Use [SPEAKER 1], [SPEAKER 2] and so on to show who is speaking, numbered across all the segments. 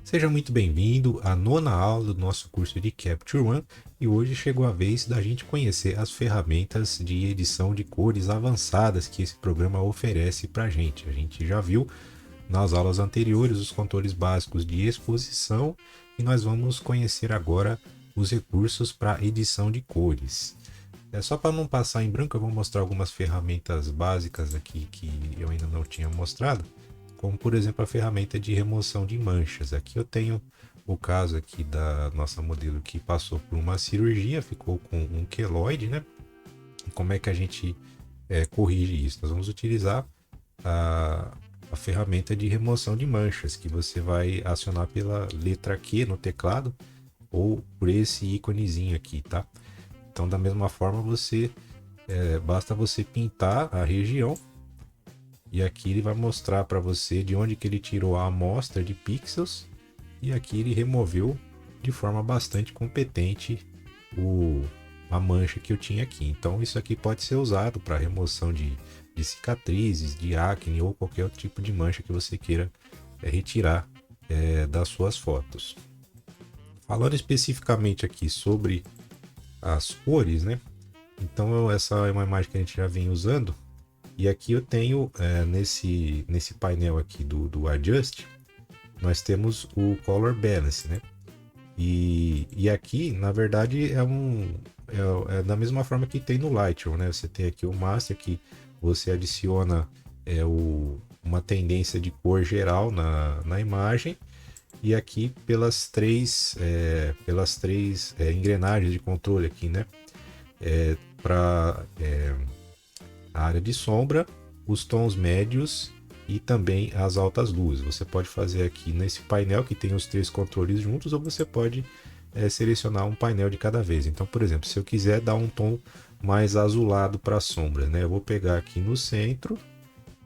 [SPEAKER 1] Seja muito bem-vindo à nona aula do nosso curso de Capture One e hoje chegou a vez da gente conhecer as ferramentas de edição de cores avançadas que esse programa oferece para a gente. A gente já viu nas aulas anteriores os controles básicos de exposição e nós vamos conhecer agora os recursos para edição de cores. Só para não passar em branco, eu vou mostrar algumas ferramentas básicas aqui que eu ainda não tinha mostrado, como por exemplo a ferramenta de remoção de manchas. Aqui eu tenho o caso aqui da nossa modelo que passou por uma cirurgia, ficou com um queloide, né? E como é que a gente corrige isso? Nós vamos utilizar a ferramenta de remoção de manchas, que você vai acionar pela letra Q no teclado ou por esse íconezinho aqui, tá? Então, da mesma forma, basta você pintar a região e aqui ele vai mostrar para você de onde que ele tirou a amostra de pixels e aqui ele removeu de forma bastante competente a mancha que eu tinha aqui. Então, isso aqui pode ser usado para remoção de cicatrizes, de acne ou qualquer outro tipo de mancha que você queira retirar das suas fotos. Falando especificamente aqui sobre as cores, né? Então essa é uma imagem que a gente já vem usando e aqui eu tenho nesse painel aqui do Adjust, nós temos o Color Balance, né? E aqui, na verdade, é da mesma forma que tem no Lightroom, né? Você tem aqui o Master que você adiciona uma tendência de cor geral na imagem e aqui pelas três engrenagens de controle aqui, né? Para a área de sombra, os tons médios e também as altas luzes. Você pode fazer aqui nesse painel que tem os três controles juntos ou você pode selecionar um painel de cada vez. Então, por exemplo, se eu quiser dar um tom mais azulado para a sombra, né? Eu vou pegar aqui no centro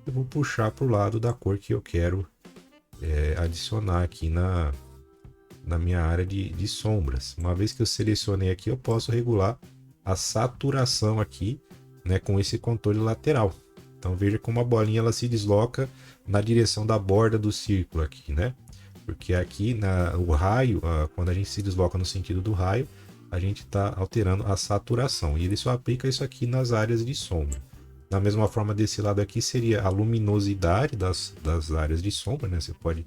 [SPEAKER 1] e vou puxar para o lado da cor que eu quero adicionar aqui na minha área de sombras. Uma vez que eu selecionei aqui, eu posso regular a saturação aqui, né, com esse controle lateral. Então veja como a bolinha ela se desloca na direção da borda do círculo aqui, né? Porque aqui o raio, quando a gente se desloca no sentido do raio, a gente está alterando a saturação. E ele só aplica isso aqui nas áreas de sombra. Da mesma forma, desse lado aqui seria a luminosidade das áreas de sombra, né? Você pode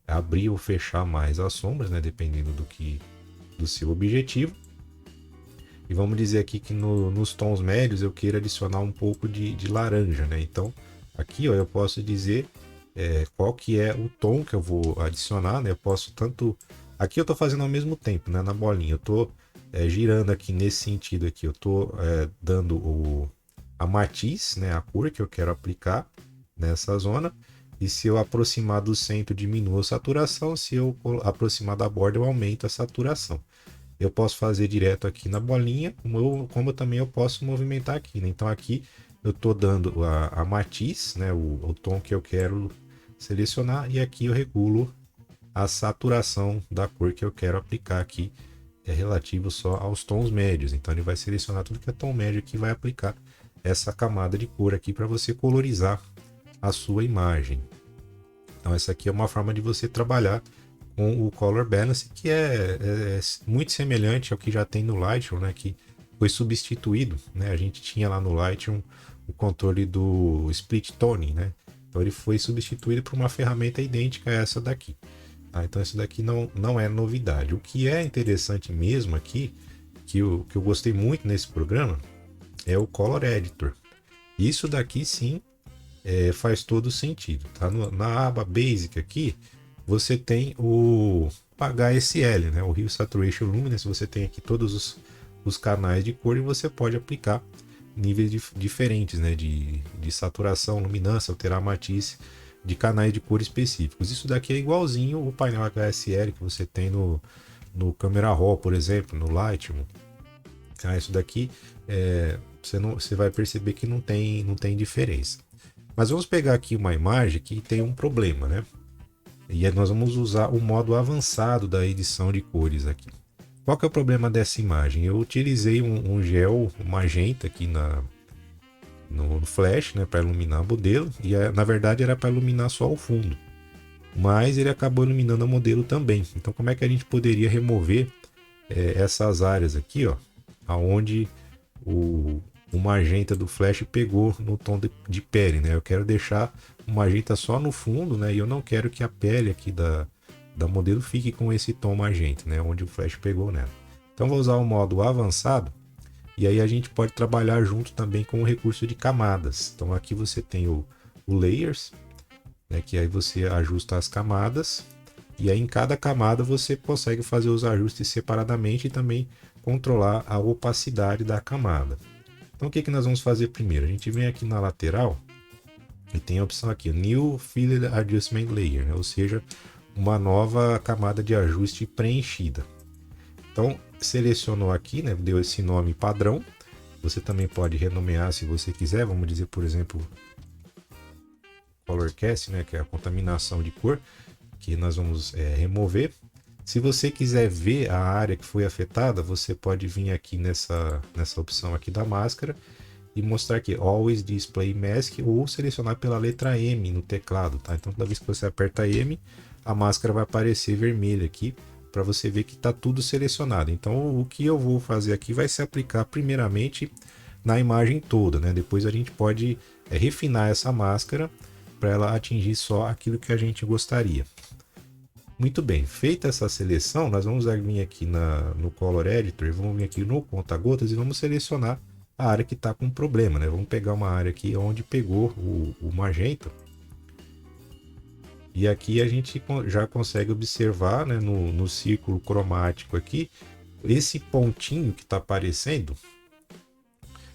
[SPEAKER 1] abrir ou fechar mais as sombras, né? Dependendo do seu objetivo. E vamos dizer aqui que nos tons médios eu queira adicionar um pouco de laranja, né? Então aqui ó, eu posso dizer qual que é o tom que eu vou adicionar, né? Eu posso tanto... Aqui eu estou fazendo ao mesmo tempo, né? Na bolinha. Eu estou girando aqui nesse sentido aqui. Eu estou dando a matiz, né? A cor que eu quero aplicar nessa zona. E se eu aproximar do centro, diminuo a saturação. Se eu aproximar da borda, eu aumento a saturação. Eu posso fazer direto aqui na bolinha, como também eu posso movimentar aqui, né? Então aqui eu estou dando a matiz, né? O tom que eu quero selecionar e aqui eu regulo a saturação da cor que eu quero aplicar aqui, é relativo só aos tons médios. Então ele vai selecionar tudo que é tom médio aqui e vai aplicar essa camada de cor aqui para você colorizar a sua imagem. Então essa aqui é uma forma de você trabalhar com o Color Balance, que é muito semelhante ao que já tem no Lightroom, né, que foi substituído, né? A gente tinha lá no Lightroom o controle do Split Toning, né? Então ele foi substituído por uma ferramenta idêntica a essa daqui. Tá? Então isso daqui não é novidade. O que é interessante mesmo aqui, que eu gostei muito nesse programa, é o Color Editor. Isso daqui sim faz todo sentido. Tá? Na aba Basic aqui, você tem o HSL, né? O Hue Saturation Luminance. Você tem aqui todos os canais de cor e você pode aplicar níveis diferentes, né? De saturação, luminância, alterar a matiz de canais de cor específicos. Isso daqui é igualzinho o painel HSL que você tem no Camera Raw, por exemplo, no Lightroom. Isso daqui você vai perceber que não tem diferença. Mas vamos pegar aqui uma imagem que tem um problema, né? E aí nós vamos usar o modo avançado da edição de cores aqui. Qual que é o problema dessa imagem? Eu utilizei um gel magenta aqui no flash, né, para iluminar o modelo, e na verdade era para iluminar só o fundo. mas ele acabou iluminando a modelo também. Então como é que a gente poderia remover essas áreas aqui, ó, aonde o magenta do flash pegou no tom de pele, né? Eu quero deixar o magenta só no fundo, né? E eu não quero que a pele aqui da modelo fique com esse tom magenta, né? Onde o flash pegou nela. Então vou usar o modo avançado e aí a gente pode trabalhar junto também com o recurso de camadas. Então aqui você tem o layers, né? Que aí você ajusta as camadas e aí em cada camada você consegue fazer os ajustes separadamente e também controlar a opacidade da camada. Então o que nós vamos fazer primeiro? A gente vem aqui na lateral e tem a opção aqui, New Filled Adjustment Layer, né? Ou seja, uma nova camada de ajuste preenchida. Então selecionou aqui, né? Deu esse nome padrão. Você também pode renomear se você quiser, vamos dizer, por exemplo, Color Cast, né? Que é a contaminação de cor, que nós vamos remover. Se você quiser ver a área que foi afetada, você pode vir aqui nessa opção aqui da máscara e mostrar aqui Always Display Mask ou selecionar pela letra M no teclado, tá? Então toda vez que você aperta M, a máscara vai aparecer vermelha aqui para você ver que está tudo selecionado. Então o que eu vou fazer aqui vai se aplicar primeiramente na imagem toda, né? Depois a gente pode refinar essa máscara para ela atingir só aquilo que a gente gostaria. Muito bem, feita essa seleção, nós vamos vir aqui no Color Editor, vamos vir aqui no conta-gotas e vamos selecionar a área que está com problema, né? Vamos pegar uma área aqui onde pegou o magenta. E aqui a gente já consegue observar, né, no círculo cromático aqui, esse pontinho que está aparecendo.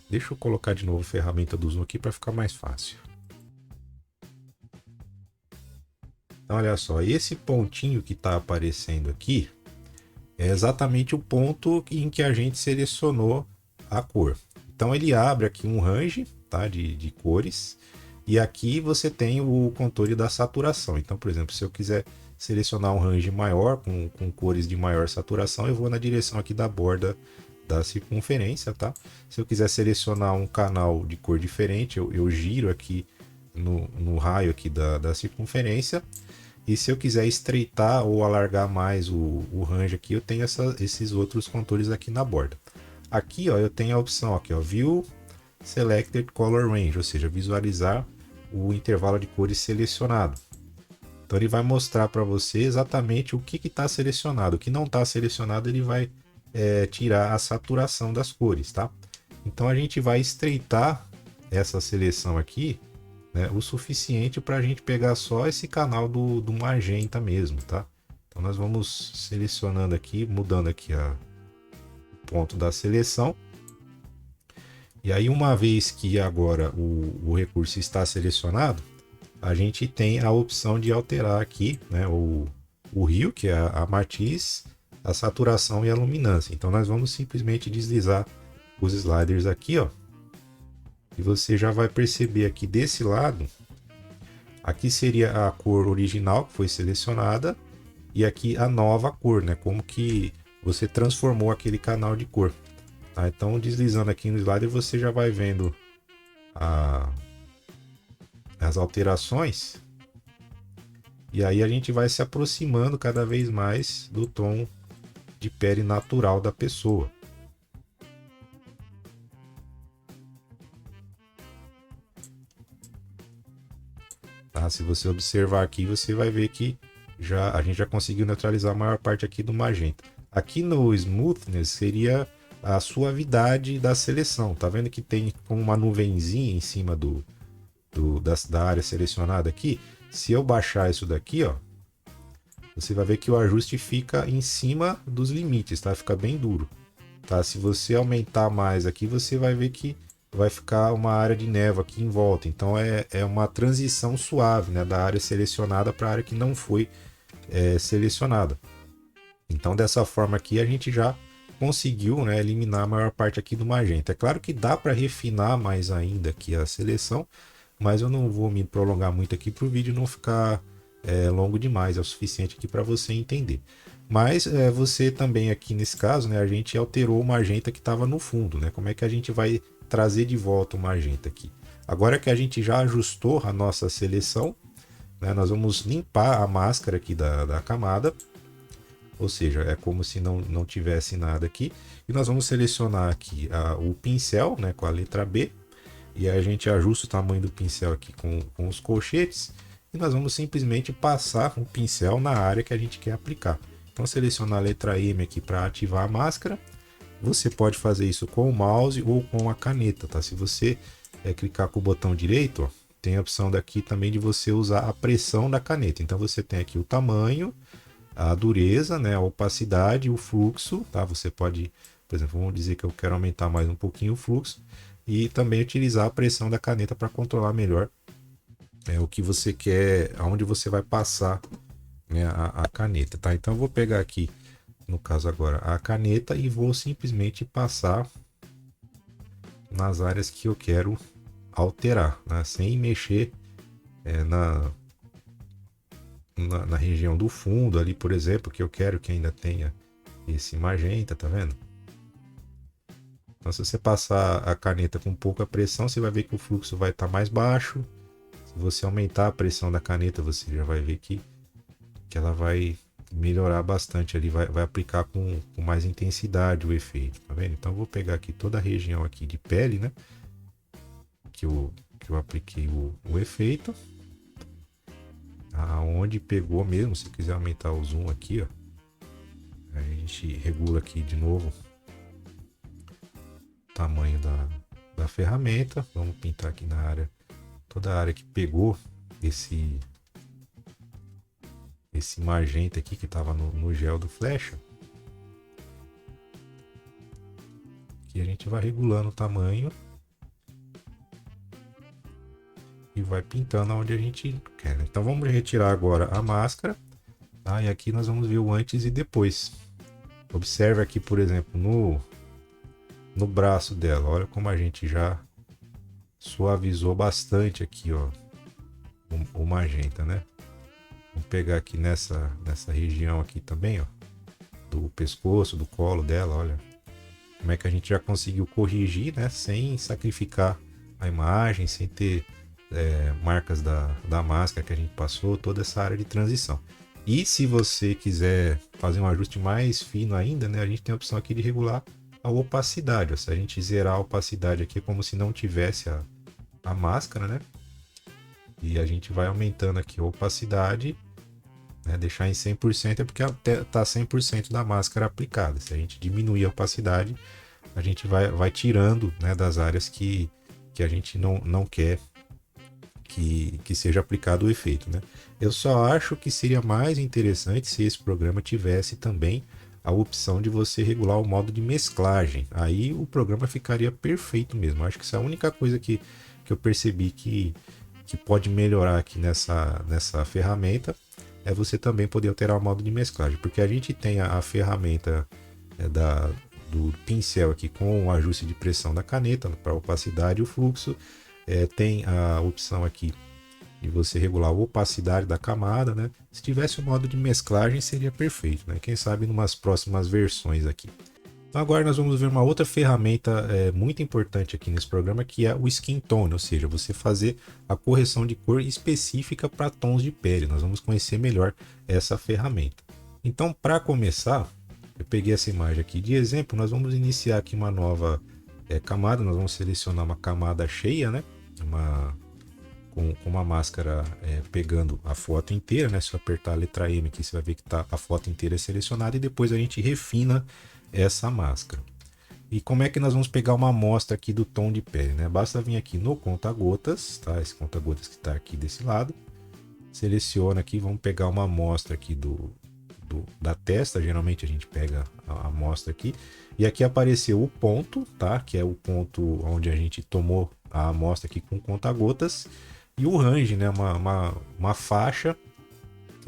[SPEAKER 1] Deixa eu colocar de novo a ferramenta do zoom aqui para ficar mais fácil. Então, olha só, esse pontinho que está aparecendo aqui é exatamente o ponto em que a gente selecionou a cor. Então ele abre aqui um range, tá, de cores e aqui você tem o controle da saturação. Então, por exemplo, se eu quiser selecionar um range maior com cores de maior saturação, eu vou na direção aqui da borda da circunferência, tá? Se eu quiser selecionar um canal de cor diferente, eu giro aqui no raio aqui da circunferência. E se eu quiser estreitar ou alargar mais o range aqui, eu tenho esses outros controles aqui na borda. Aqui, ó, eu tenho a opção aqui, ó, View Selected Color Range, ou seja, visualizar o intervalo de cores selecionado. Então ele vai mostrar para você exatamente o que está selecionado. O que não está selecionado, ele vai tirar a saturação das cores, tá? Então a gente vai estreitar essa seleção aqui, né, o suficiente para a gente pegar só esse canal do magenta mesmo, tá? Então nós vamos selecionando aqui, mudando aqui o ponto da seleção. E aí uma vez que agora o recurso está selecionado, a gente tem a opção de alterar aqui, né, o Hue, que é a matiz, a saturação e a luminância. Então nós vamos simplesmente deslizar os sliders aqui, ó. E você já vai perceber aqui desse lado, aqui seria a cor original que foi selecionada e aqui a nova cor, né? Como que você transformou aquele canal de cor. Tá? Então deslizando aqui no slider você já vai vendo as alterações e aí a gente vai se aproximando cada vez mais do tom de pele natural da pessoa. Tá? Se você observar aqui, você vai ver que a gente já conseguiu neutralizar a maior parte aqui do magenta. Aqui no Smoothness seria a suavidade da seleção. Tá vendo que tem como uma nuvenzinha em cima da área selecionada aqui? Se eu baixar isso daqui, ó, você vai ver que o ajuste fica em cima dos limites, tá? Fica bem duro. Tá? Se você aumentar mais aqui, você vai ver que vai ficar uma área de névoa aqui em volta. Então é uma transição suave, né, da área selecionada para a área que não foi selecionada. Então dessa forma aqui a gente já conseguiu, né, eliminar a maior parte aqui do magenta. É claro que dá para refinar mais ainda aqui a seleção, mas eu não vou me prolongar muito aqui para o vídeo não ficar longo demais, é o suficiente aqui para você entender. Mas você também aqui nesse caso, né, a gente alterou o magenta que estava no fundo, né? Como é que a gente vai trazer de volta o magenta aqui? Agora que a gente já ajustou a nossa seleção, né? Nós vamos limpar a máscara aqui da camada, ou seja, é como se não tivesse nada aqui. E nós vamos selecionar aqui o pincel, né, com a letra B, e a gente ajusta o tamanho do pincel aqui com os colchetes, e nós vamos simplesmente passar o pincel na área que a gente quer aplicar. Então selecionar a letra M aqui para ativar a máscara. Você pode fazer isso com o mouse ou com a caneta, tá? Se você clicar com o botão direito, ó, tem a opção daqui também de você usar a pressão da caneta. Então você tem aqui o tamanho, a dureza, né, a opacidade, o fluxo, tá? Você pode, por exemplo, vamos dizer que eu quero aumentar mais um pouquinho o fluxo e também utilizar a pressão da caneta para controlar melhor o que você quer, aonde você vai passar, né, a caneta, tá? Então eu vou pegar aqui, no caso agora, a caneta e vou simplesmente passar nas áreas que eu quero alterar, né? Sem mexer na região do fundo ali, por exemplo, que eu quero que ainda tenha esse magenta, tá vendo? Então, se você passar a caneta com pouca pressão, você vai ver que o fluxo vai estar mais baixo. Se você aumentar a pressão da caneta, você já vai ver que ela vai melhorar bastante ali, vai aplicar com mais intensidade o efeito, tá vendo? Então, eu vou pegar aqui toda a região aqui de pele, né? Que eu apliquei o efeito. Aonde pegou mesmo, se quiser aumentar o zoom aqui, ó, a gente regula aqui de novo o tamanho da ferramenta. Vamos pintar aqui na área, toda a área que pegou esse magenta aqui que estava no gel do flecha. Aqui a gente vai regulando o tamanho e vai pintando onde a gente quer, né? Então vamos retirar agora a máscara, tá? E aqui nós vamos ver o antes e depois. Observe aqui, por exemplo, no braço dela, olha como a gente já suavizou bastante aqui, ó, o magenta, né? Vamos pegar aqui nessa região aqui também, ó, do pescoço, do colo dela, olha como é que a gente já conseguiu corrigir, né? Sem sacrificar a imagem, sem ter marcas da máscara que a gente passou, toda essa área de transição. E se você quiser fazer um ajuste mais fino ainda, né, a gente tem a opção aqui de regular a opacidade. Se a gente zerar a opacidade aqui, é como se não tivesse a máscara, né? E a gente vai aumentando aqui a opacidade, né, deixar em 100% é porque está 100% da máscara aplicada. Se a gente diminuir a opacidade, a gente vai tirando, né, das áreas que a gente não quer que seja aplicado o efeito, né? Eu só acho que seria mais interessante se esse programa tivesse também a opção de você regular o modo de mesclagem. Aí o programa ficaria perfeito mesmo. Acho que essa é a única coisa que eu percebi que pode melhorar aqui nessa ferramenta é você também poder alterar o modo de mesclagem, porque a gente tem a ferramenta do pincel aqui com o ajuste de pressão da caneta para opacidade e o fluxo. Tem a opção aqui de você regular a opacidade da camada, né? Se tivesse o modo de mesclagem seria perfeito, né? Quem sabe numas próximas versões aqui. Então agora nós vamos ver uma outra ferramenta muito importante aqui nesse programa, que é o Skin Tone, ou seja, você fazer a correção de cor específica para tons de pele. Nós vamos conhecer melhor essa ferramenta. Então, para começar, eu peguei essa imagem aqui de exemplo, nós vamos iniciar aqui uma nova camada. Nós vamos selecionar uma camada cheia, né? Com uma máscara pegando a foto inteira, né? Se eu apertar a letra M aqui, você vai ver que a foto inteira é selecionada e depois a gente refina essa máscara. E como é que nós vamos pegar uma amostra aqui do tom de pele, né? Basta vir aqui no conta-gotas, tá? Esse conta-gotas que está aqui desse lado. Seleciona aqui, vamos pegar uma amostra aqui da testa. Geralmente a gente pega a amostra aqui. E aqui apareceu o ponto, tá? Que é o ponto onde a gente tomou a amostra aqui com conta-gotas. E o range, né? Uma faixa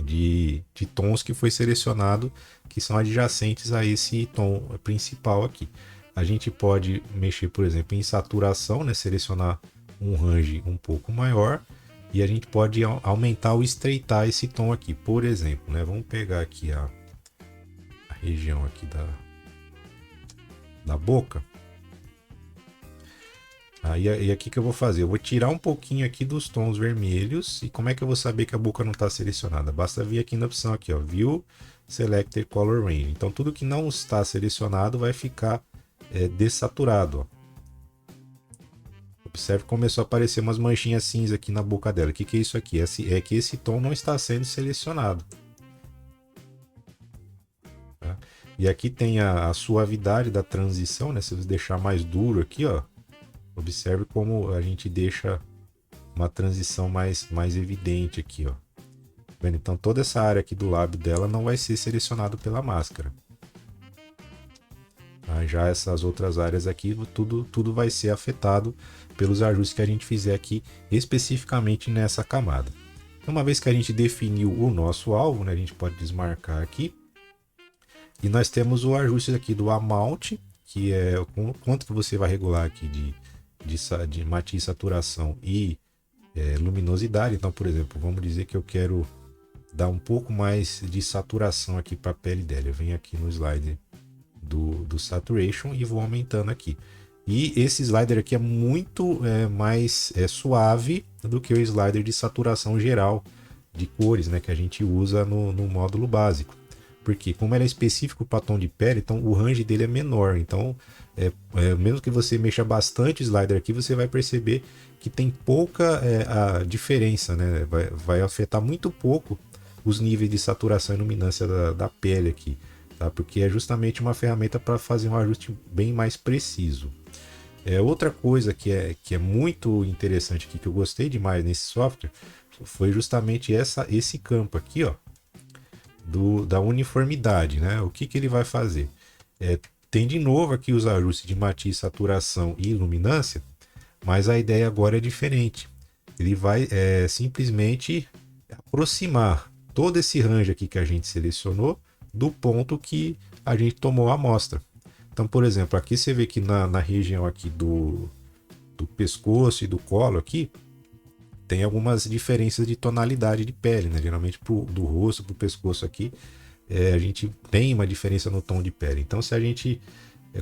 [SPEAKER 1] de tons que foi selecionado, que são adjacentes a esse tom principal aqui. A gente pode mexer, por exemplo, em saturação, né? Selecionar um range um pouco maior. E a gente pode aumentar ou estreitar esse tom aqui. Por exemplo, né? Vamos pegar aqui a região aqui da boca. E aqui que eu vou fazer? Eu vou tirar um pouquinho aqui dos tons vermelhos. E como é que eu vou saber que a boca não está selecionada? Basta vir aqui na opção aqui, ó, View Selected Color Range. Então tudo que não está selecionado vai ficar dessaturado, ó. Observe que começou a aparecer umas manchinhas cinza aqui na boca dela. O que é isso aqui? É que esse tom não está sendo selecionado. Tá? E aqui tem a suavidade da transição, né? Se você deixar mais duro aqui, ó, observe como a gente deixa uma transição mais evidente aqui, ó. Vendo? Então toda essa área aqui do lábio dela não vai ser selecionado pela máscara. Tá? Já essas outras áreas aqui, tudo vai ser afetado pelos ajustes que a gente fizer aqui especificamente nessa camada. Então, uma vez que a gente definiu o nosso alvo, né, a gente pode desmarcar aqui. E nós temos o ajuste aqui do Amount, que é quanto que você vai regular aqui de matiz, saturação e luminosidade. Então, por exemplo, vamos dizer que eu quero dar um pouco mais de saturação aqui para a pele dela. Eu venho aqui no slider do Saturation e vou aumentando aqui. E esse slider aqui é muito mais suave do que o slider de saturação geral de cores, né, que a gente usa no módulo básico. Porque como ele é específico para tom de pele, então o range dele é menor. Então, mesmo que você mexa bastante o slider aqui, você vai perceber que tem pouca a diferença, né? Vai afetar muito pouco os níveis de saturação e luminância da pele aqui, tá? Porque é justamente uma ferramenta para fazer um ajuste bem mais preciso. Outra coisa que é muito interessante aqui, que eu gostei demais nesse software, foi justamente esse campo aqui, ó, da uniformidade, né? O que ele vai fazer? Tem de novo aqui os ajustes de matiz, saturação e luminância, mas a ideia agora é diferente. Ele vai simplesmente aproximar todo esse range aqui que a gente selecionou do ponto que a gente tomou a amostra. Então, por exemplo, aqui você vê que na região aqui do pescoço e do colo aqui, tem algumas diferenças de tonalidade de pele, né? Geralmente do rosto para o pescoço aqui, a gente tem uma diferença no tom de pele. Então, se a gente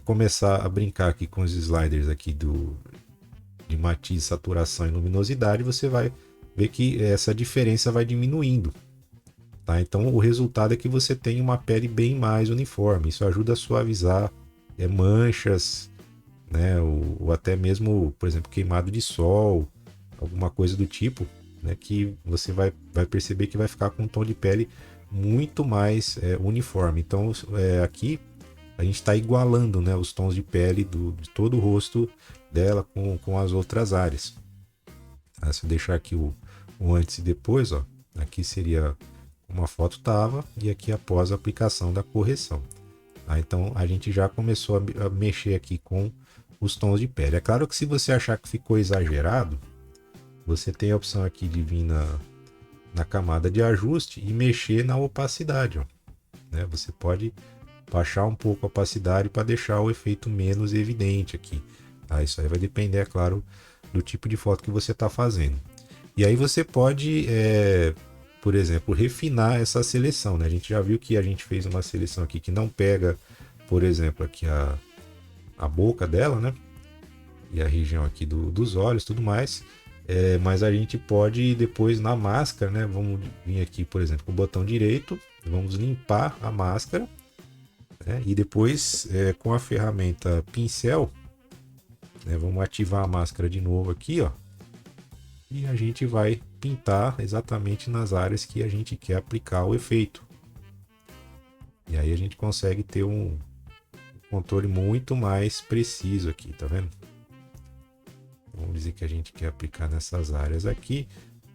[SPEAKER 1] começar a brincar aqui com os sliders aqui de matiz, saturação e luminosidade, você vai ver que essa diferença vai diminuindo. Tá? Então, o resultado é que você tem uma pele bem mais uniforme. Isso ajuda a suavizar manchas, né? Ou até mesmo, por exemplo, queimado de sol, alguma coisa do tipo, né? Que você vai perceber que vai ficar com um tom de pele muito mais uniforme. Então, aqui a gente está igualando, né, os tons de pele de todo o rosto dela com as outras áreas. Se eu deixar aqui o antes e depois, ó, aqui seria como a foto estava e aqui após a aplicação da correção. Então a gente já começou a mexer aqui com os tons de pele. É claro que se você achar que ficou exagerado, você tem a opção aqui de vir na camada de ajuste e mexer na opacidade, ó, né? Você pode baixar um pouco a opacidade para deixar o efeito menos evidente aqui. Tá? Isso aí vai depender, é claro, do tipo de foto que você está fazendo. E aí você pode, por exemplo, refinar essa seleção, né? A gente já viu que a gente fez uma seleção aqui que não pega, por exemplo, aqui a boca dela, né? E a região aqui dos olhos, tudo mais. Mas a gente pode depois na máscara, né? Vamos vir aqui, por exemplo, com o botão direito, vamos limpar a máscara, né? E depois com a ferramenta pincel, né? Vamos ativar a máscara de novo aqui, ó. E a gente vai pintar exatamente nas áreas que a gente quer aplicar o efeito. E aí a gente consegue ter um controle muito mais preciso aqui, tá vendo? Vamos dizer que a gente quer aplicar nessas áreas aqui.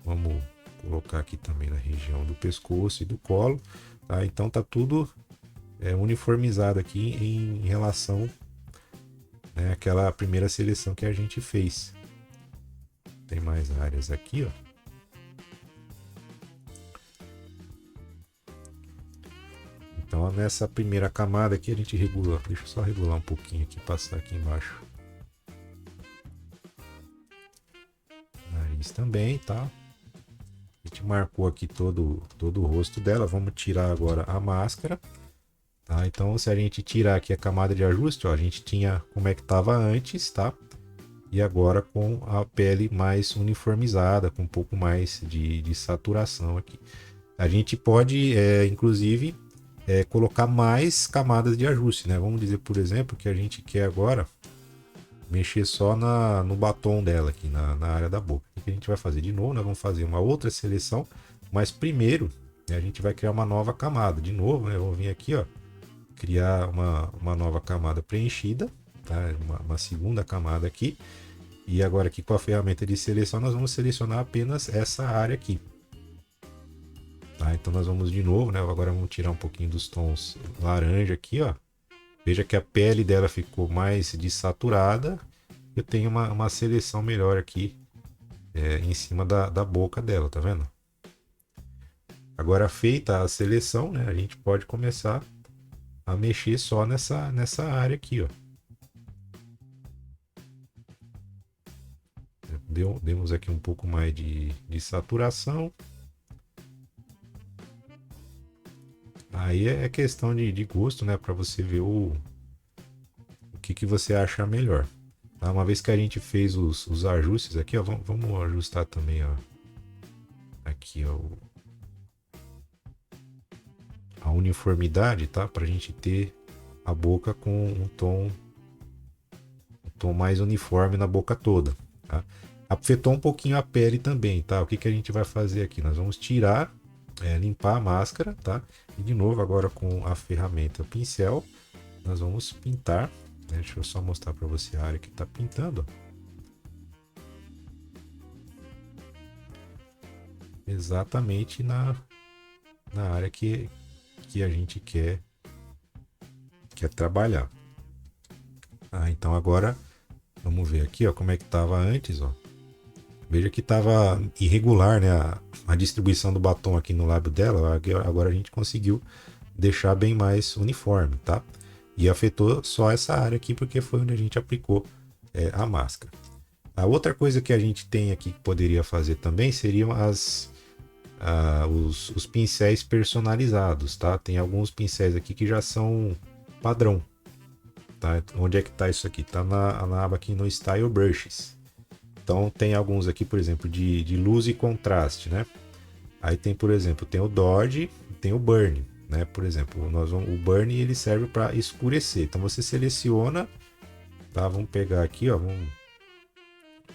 [SPEAKER 1] Vamos colocar aqui também na região do pescoço e do colo, tá? Então tá tudo uniformizado aqui em relação, né, àquela primeira seleção que a gente fez. Tem mais áreas aqui, ó. Então nessa primeira camada aqui a gente regula. Deixa eu só regular um pouquinho aqui, passar aqui embaixo. Nariz também, tá? A gente marcou aqui todo o rosto dela. Vamos tirar agora a máscara. Tá? Então se a gente tirar aqui a camada de ajuste, ó, a gente tinha como é que estava antes, tá? e agora com a pele mais uniformizada, com um pouco mais de saturação aqui. A gente pode, inclusive, colocar mais camadas de ajuste, né? Vamos dizer, por exemplo, que a gente quer agora mexer só no batom dela aqui, na área da boca. O que a gente vai fazer? De novo, nós vamos fazer uma outra seleção, mas primeiro, né, a gente vai criar uma nova camada. De novo, né? Vamos vir aqui, ó, criar uma nova camada preenchida, tá? Uma segunda camada aqui. E agora aqui com a ferramenta de seleção, nós vamos selecionar apenas essa área aqui. Tá? Então nós vamos de novo, né? Agora vamos tirar um pouquinho dos tons laranja aqui, ó. Veja que a pele dela ficou mais desaturada. Eu tenho uma seleção melhor aqui em cima da boca dela, tá vendo? Agora feita a seleção, né? A gente pode começar a mexer só nessa área aqui, ó. Demos aqui um pouco mais de saturação. Aí é questão de gosto, né? Para você ver o que você acha melhor. Tá? Uma vez que a gente fez os ajustes aqui, ó, vamos ajustar também, ó. Aqui, ó, a uniformidade, tá? Para a gente ter a boca com um tom mais uniforme na boca toda, tá? Afetou um pouquinho a pele também, tá? O que a gente vai fazer aqui? Nós vamos tirar, limpar a máscara, tá? E de novo agora com a ferramenta pincel, nós vamos pintar. Deixa eu só mostrar para você a área que está pintando. Exatamente na área que a gente quer trabalhar. Então agora vamos ver aqui, ó, como é que estava antes, ó. Veja que estava irregular, né, a distribuição do batom aqui no lábio dela. Agora a gente conseguiu deixar bem mais uniforme, tá? E afetou só essa área aqui porque foi onde a gente aplicou a máscara. A outra coisa que a gente tem aqui que poderia fazer também seriam os pincéis personalizados, tá? Tem alguns pincéis aqui que já são padrão, tá? Onde é que tá isso aqui? Tá na aba aqui no Style Brushes. Então tem alguns aqui, por exemplo, de luz e contraste, né? Aí tem, por exemplo, tem o Dodge, tem o Burn, né? Por exemplo, o Burn ele serve para escurecer. Então você seleciona, tá? Vamos pegar aqui, ó, vamos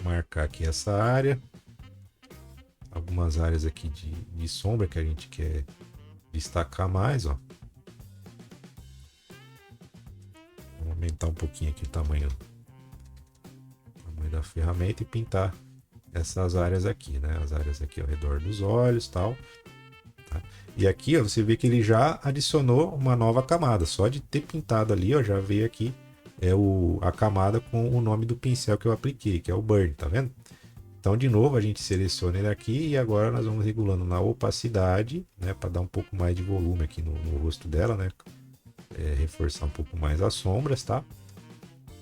[SPEAKER 1] marcar aqui essa área, algumas áreas aqui de sombra que a gente quer destacar mais, ó. Vamos aumentar um pouquinho aqui o tamanho da ferramenta e pintar essas áreas aqui, né? As áreas aqui ao redor dos olhos, tal. Tá? E aqui, ó, você vê que ele já adicionou uma nova camada. Só de ter pintado ali, ó, já veio aqui a camada com o nome do pincel que eu apliquei, que é o Burn, tá vendo? Então, de novo, a gente seleciona ele aqui e agora nós vamos regulando na opacidade, né, para dar um pouco mais de volume aqui no rosto dela, né? Reforçar um pouco mais as sombras, tá?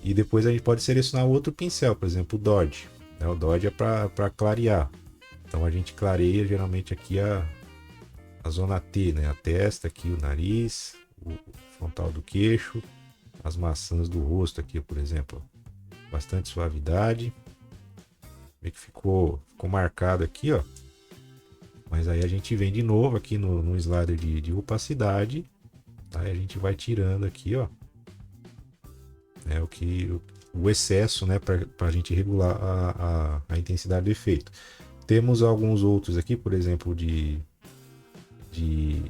[SPEAKER 1] E depois a gente pode selecionar outro pincel, por exemplo, o Dodge. Né? O Dodge é para clarear. Então a gente clareia geralmente aqui a zona T, né? A testa aqui, o nariz, o frontal do queixo, as maçãs do rosto aqui, por exemplo. Bastante suavidade. Vê que ficou marcado aqui, ó. Mas aí a gente vem de novo aqui no slider de opacidade. Tá? E a gente vai tirando aqui, ó. O excesso, né, para a gente regular a intensidade do efeito. Temos alguns outros aqui, por exemplo, de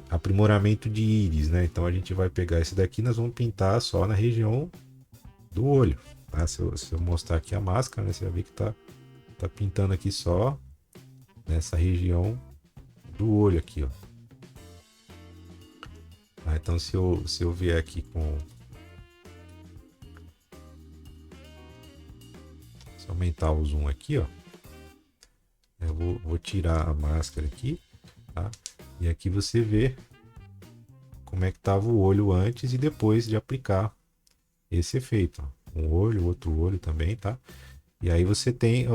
[SPEAKER 1] aprimoramento de íris, né? Então a gente vai pegar esse daqui, nós vamos pintar só na região do olho. Tá? Se eu mostrar aqui a máscara, né, você vai ver que tá pintando aqui só nessa região do olho aqui, ó. Tá? Então se eu vier aqui com aumentar o zoom aqui, ó, eu vou tirar a máscara aqui, tá? E aqui você vê como é que tava o olho antes e depois de aplicar esse efeito, ó. Um olho, outro olho também, tá? E aí você tem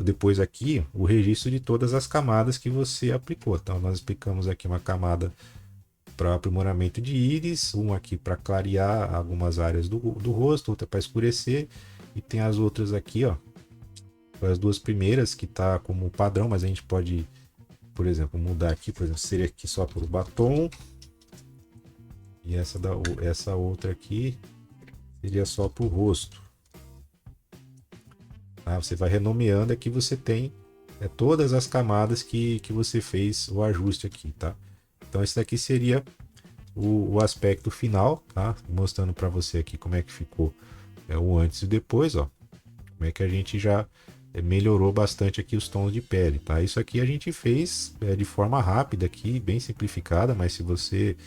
[SPEAKER 1] depois aqui o registro de todas as camadas que você aplicou. Então nós aplicamos aqui uma camada para aprimoramento de íris, uma aqui para clarear algumas áreas do rosto, outra para escurecer. E tem as outras aqui, ó, Foi as duas primeiras que tá como padrão, mas a gente pode, por exemplo, mudar aqui, por exemplo, seria aqui só para o batom. E essa outra aqui seria só para o rosto. Tá? Você vai renomeando, aqui você tem todas as camadas que você fez o ajuste aqui, tá? Então esse daqui seria o aspecto final, tá? Mostrando para você aqui como é que ficou o antes e depois, ó. Como é que a gente já melhorou bastante aqui os tons de pele, tá? Isso aqui a gente fez de forma rápida aqui, bem simplificada, mas se você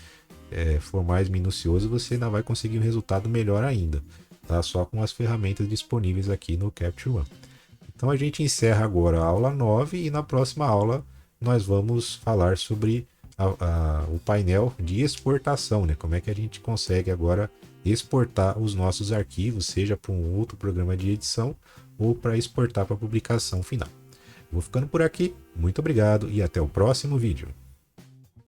[SPEAKER 1] for mais minucioso, você ainda vai conseguir um resultado melhor ainda, tá? Só com as ferramentas disponíveis aqui no Capture One. Então a gente encerra agora a aula 9 e na próxima aula nós vamos falar sobre o painel de exportação, né? Como é que a gente consegue agora exportar os nossos arquivos, seja para um outro programa de edição ou para exportar para publicação final. Vou ficando por aqui, muito obrigado e até o próximo vídeo.